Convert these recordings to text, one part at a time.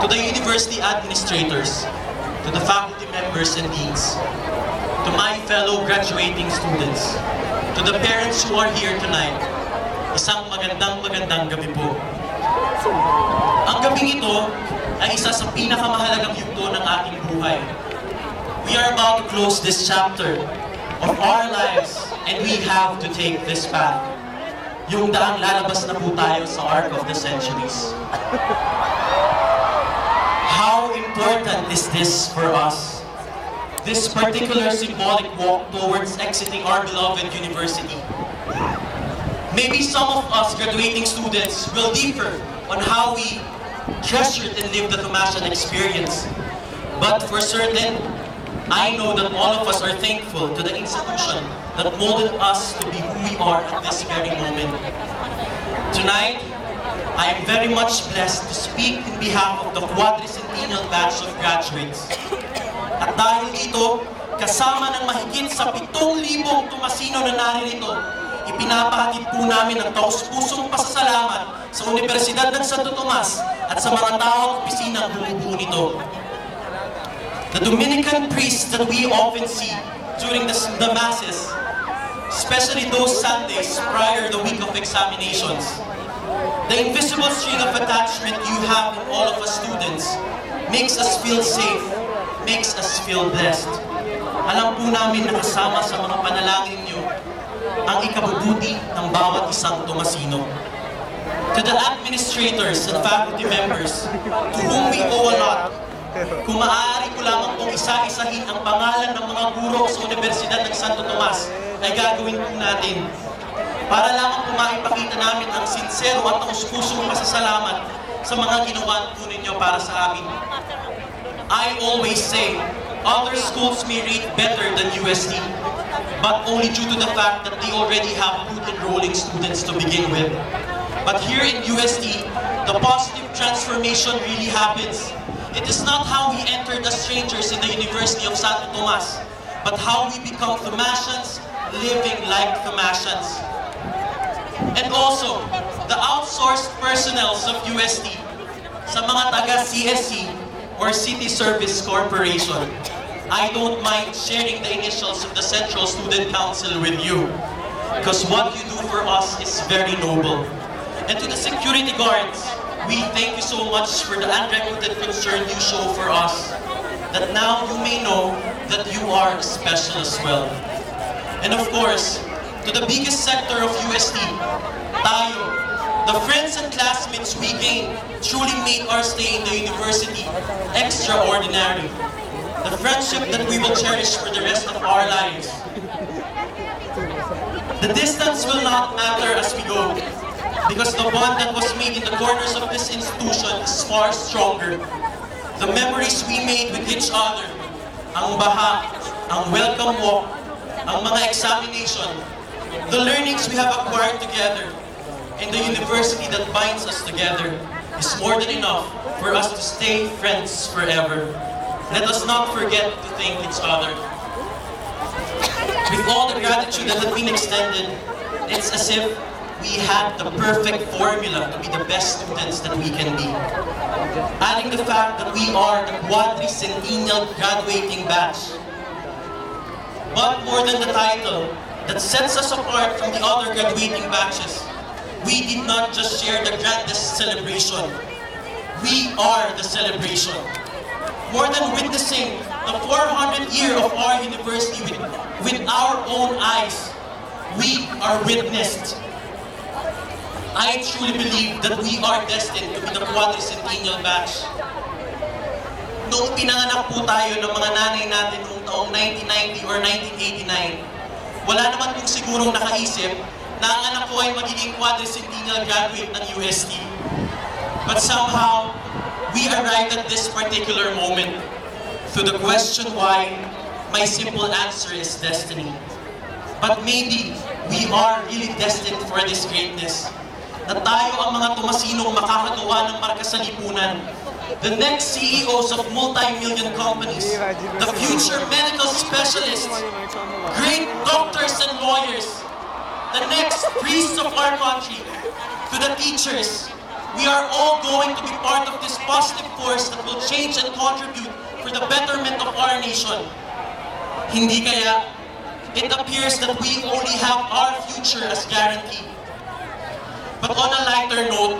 to the university administrators, to the faculty members and deans, to my fellow graduating students, to the parents who are here tonight, isang magandang gabi po. Ang gabing ito ay isa sa pinakamahalagang yugto ng ating buhay. We are about to close this chapter of our lives and we have to take this path. Yung daang lalabas na po tayo sa arc of the centuries. How important is this for us? This particular symbolic walk towards exiting our beloved university. Maybe some of us graduating students will differ on how we treasured and lived the Thomasian experience. But for certain, I know that all of us are thankful to the institution that molded us to be who we are at this very moment. Tonight, I am very much blessed to speak in behalf of the quadricentennial batch of graduates. At dahil dito, kasama ng mahigit sa 7,000 Tomasino na naririto, ipinapahatid po namin ang taus-pusong pasasalamat sa Universidad ng Santo Tomas at sa mga tao at opisinang bumubuo nito. The Dominican priests that we often see during the masses, especially those Sundays prior to the week of examinations, the invisible string of attachment you have in all of us students makes us feel safe, makes us feel blessed. Alam po namin na kasama sa mga panalangin niyo ang ikabubuti ng bawat isang Tomasino. To the administrators and faculty members to whom we owe a lot, kung maaari ko lamang pong isa-isahin ang pangalan ng mga guro sa Universidad ng Santo Tomas, ay gagawin po natin para lamang po maipakita namin ang sincero at taus-pusong pasasalamat sa mga ginawa po ninyo para sa amin. I always say, other schools may rate better than UST, but only due to the fact that they already have good enrolling students to begin with. But here in UST, the positive transformation really happens. It is not how we entered as strangers in the University of Santo Tomas, but how we become Thomasians living like Thomasians. And also, the outsourced personnels of UST sa mga taga-CSC or City Service Corporation. I don't mind sharing the initials of the Central Student Council with you, because what you do for us is very noble. And to the security guards, we thank you so much for the unrequited concern you show for us, that now you may know that you are special as well. And of course, to the biggest sector of UST, tayo, the friends and classmates we gained truly made our stay in the university extraordinary. The friendship that we will cherish for the rest of our lives. The distance will not matter as we go, because the bond that was made in the corners of this institution is far stronger. The memories we made with each other, ang baha, ang welcome walk, ang mga examination, the learnings we have acquired together, and the university that binds us together is more than enough for us to stay friends forever. Let us not forget to thank each other. With all the gratitude that has been extended, it's as if we had the perfect formula to be the best students that we can be. Adding the fact that we are the quadricentennial graduating batch. But more than the title that sets us apart from the other graduating batches, we did not just share the grandest celebration. We are the celebration. More than witnessing the 400th year of our university with our own eyes, we are witnessed. I truly believe that we are destined to be the quadricentennial batch. Noong pinanganak po tayo ng mga nanay natin noong taong 1990 or 1989, wala naman pong sigurong nakaisip na ang anak ko ay magiging quadricentennial graduate ng UST. But somehow, we arrived at this particular moment. To the question why, my simple answer is destiny. But maybe we are really destined for this greatness. Na tayo ang mga Tomasinong makakagawa ng marka sa lipunan. The next CEOs of multi-million companies, the future medical specialists, great doctors and lawyers, the next priests of our country, to the teachers. We are all going to be part of this positive force that will change and contribute for the betterment of our nation. Hindi kaya, it appears that we only have our future as guaranteed. But on a lighter note,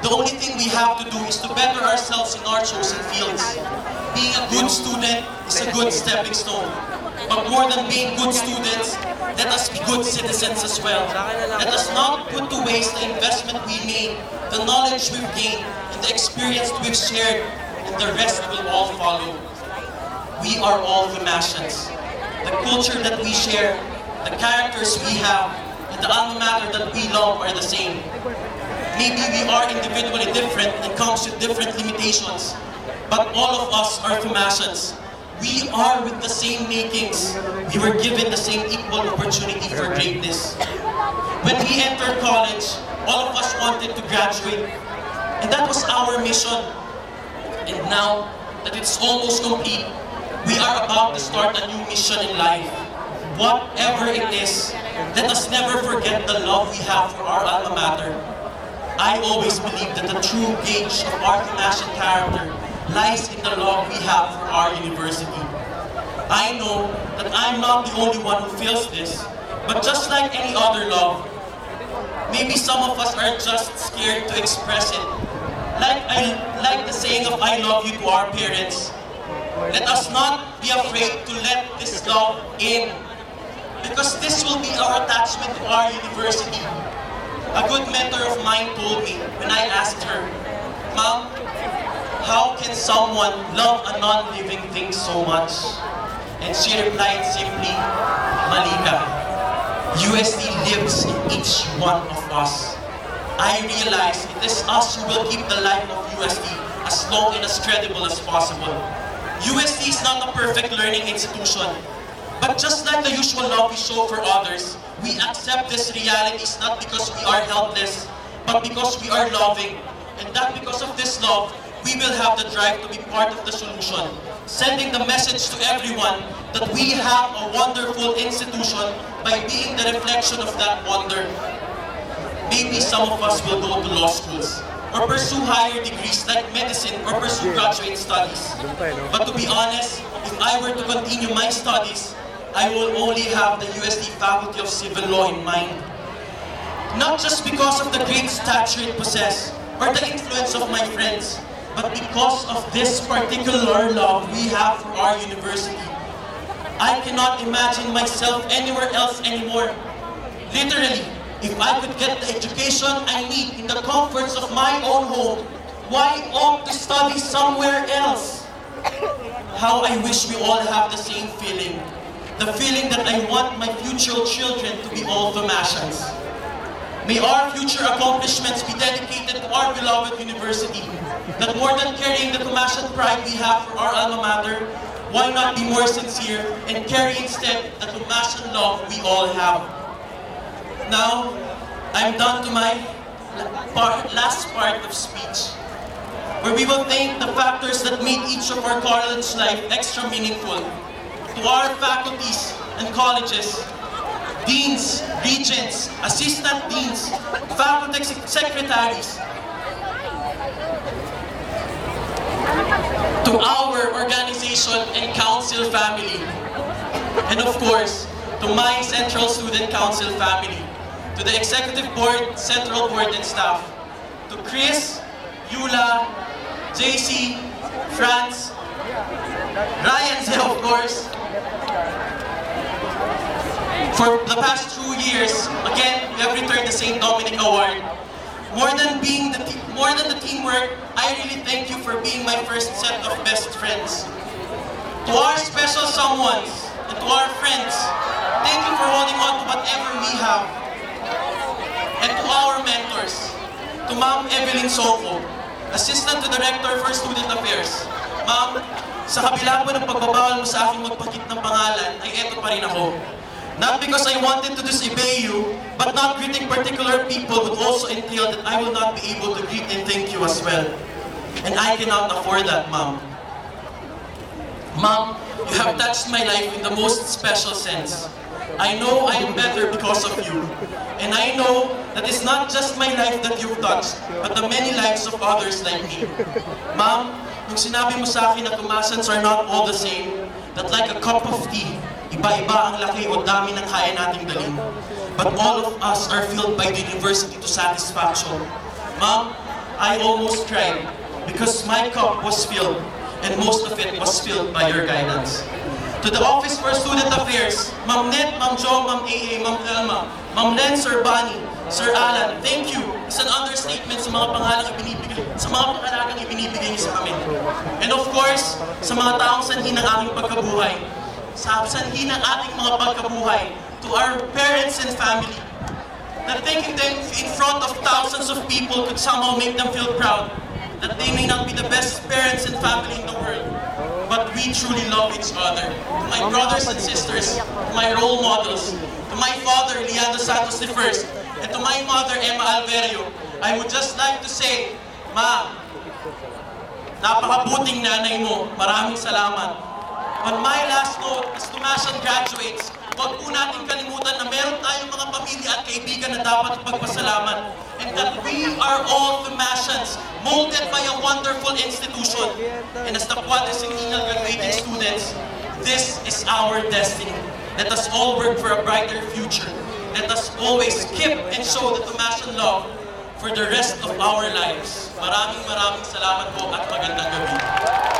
the only thing we have to do is to better ourselves in our chosen fields. Being a good student is a good stepping stone. But more than being good students, let us be good citizens as well. Let us not put to waste the investment we made, the knowledge we've gained, and the experience we've shared, and the rest will all follow. We are all Damasians. The culture that we share, the characters we have, and the alma mater that we love are the same. Maybe we are individually different and comes with different limitations, but all of us are Damasians. We are with the same makings. We were given the same equal opportunity for greatness. When we entered college, all of us wanted to graduate, and that was our mission. And now that it's almost complete, we are about to start a new mission in life. Whatever it is, let us never forget the love we have for our alma mater. I always believe that the true gauge of our Damasian character lies in the love we have for our university. I know that I'm not the only one who feels this, but just like any other love, maybe some of us are just scared to express it. Like the saying of I love you to our parents. Let us not be afraid to let this love in, because this will be our attachment to our university. A good mentor of mine told me when I asked her, "Mom, how can someone love a non-living thing so much?" And she replied simply, "Malika, USD lives in each one of us." I realize it is us who will keep the life of USD as long and as credible as possible. USD is not a perfect learning institution, but just like the usual love we show for others, we accept these realities not because we are helpless, but because we are loving. And that because of this love, we will have the drive to be part of the solution, sending the message to everyone that we have a wonderful institution by being the reflection of that wonder. Maybe some of us will go to law schools, or pursue higher degrees like medicine or pursue graduate studies. But to be honest, if I were to continue my studies, I will only have the USD Faculty of Civil Law in mind. Not just because of the great stature it possesses, or the influence of my friends, but because of this particular love we have for our university. I cannot imagine myself anywhere else anymore. Literally, if I could get the education I need in the comforts of my own home, why opt to study somewhere else? How I wish we all have the same feeling. The feeling that I want my future children to be all Damasians. May our future accomplishments be dedicated to our beloved university. That more than carrying the Damasian pride we have for our alma mater, why not be more sincere and carry instead the Damasian love we all have? Now, I'm done to my last part of speech, where we will thank the factors that made each of our college life extra meaningful. To our faculties and colleges, deans, regents, assistant deans, faculty secretaries, to our organization and council family, and of course, to my Central Student Council family, to the Executive Board, Central Board and staff, to Chris, Yula, JC, Franz, Ryan, of course. For the past 2 years, again, we have returned the St. Dominic Award. More than the teamwork, I really thank you for being my first set of best friends. To our special someones and to our friends, thank you for holding on to whatever we have. And to our mentors, to Ma'am Evelyn Soko, Assistant to the Rector for Student Affairs. Ma'am, sa kabila po ng pagbabawal mo sa aking magpakit ng pangalan, ay eto pa rin ako. Not because I wanted to disobey you, but not greeting particular people would also entail that I will not be able to greet and thank you as well. And I cannot afford that, Ma'am. Ma'am, you have touched my life in the most special sense. I know I am better because of you. And I know that it's not just my life that you've touched, but the many lives of others like me. Ma'am, nung sinabi mo sa akin na tumasans are not all the same, that like a cup of tea, iba-iba ang laki o dami ng kaya nating dalhin. But all of us are filled by the university to satisfaction. Ma'am, I almost cried because my cup was filled, and most of it was filled by your guidance. To the Office for Student Affairs, Ma'am Net, Ma'am Jo, Ma'am AA, Ma'am Elma, Ma'am Len, Sir Bunny, Sir Alan, thank you. It's an understatement sa mga pangalagang ibinibigay niyo sa amin. And of course, sa mga taong sanhi ng aming pagkabuhay, sa sanhi ng ating mga pagkabuhay, to our parents and family, that thanking them in front of thousands of people could somehow make them feel proud that they may not be the best parents and family in the world, but we truly love each other. To my brothers and sisters, to my role models, to my father, Leandro Santos I, and to my mother, Emma Alverio, I would just like to say, Ma, napakabuting nanay mo, maraming salamat. On my last note, as Tumasan graduates, huwag po natin kalimutan na meron tayong mga pamilya at kaibigan na dapat pagpasalamat. And that we are all Tumasians, molded by a wonderful institution. And as the quadricentennial graduating students, this is our destiny. Let us all work for a brighter future. Let us always keep and show the Tumasian love for the rest of our lives. Maraming salamat po at magandang gabi.